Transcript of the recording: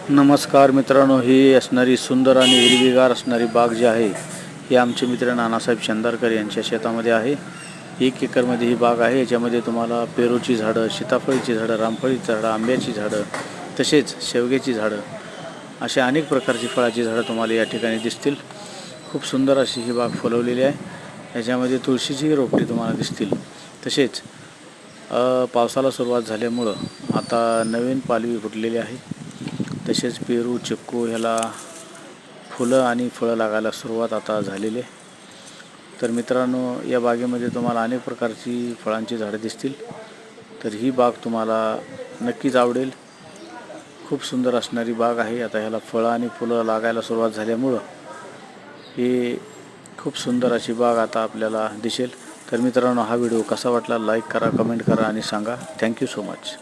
नमस्कार मित्रांनो, ही असणारी सुंदर आणि हिरवीगार असणारी बाग जी आहे ही आमचे मित्र नानासाहेब चंदारकर यांच्या शेतामध्ये आहे. 1 एकरमध्ये ही बाग आहे. याच्यामध्ये तुम्हाला पेरूची झाडं, सीताफळीची झाडं, रामफळीची झाडं, आंब्याची झाडं, तसेच शेवग्याची झाडं अशा अनेक प्रकारची फळाची झाडं तुम्हाला या ठिकाणी दिसतील. खूप सुंदर अशी ही बाग फुलवलेली आहे. याच्यामध्ये तुळशीची रोपटी तुम्हाला दिसतील. तसेच पावसाला सुरुवात झाल्यामुळं आता नवीन पालवी फुटलेली आहे. तसेच पेरू, चिक्कू ह्याला फुलं आणि फळं लागायला सुरुवात आता झालेली आहे. तर मित्रांनो, या बागेमध्ये तुम्हाला अनेक प्रकारची फळांची झाडं दिसतील. तर ही बाग तुम्हाला नक्कीच आवडेल. खूप सुंदर असणारी बाग आहे. आता ह्याला फळं आणि फुलं लागायला सुरुवात झाल्यामुळं ही खूप सुंदर अशी बाग आता आपल्याला दिसेल. तर मित्रांनो, हा व्हिडिओ कसा वाटला लाईक करा, कमेंट करा आणि सांगा. Thank you so much.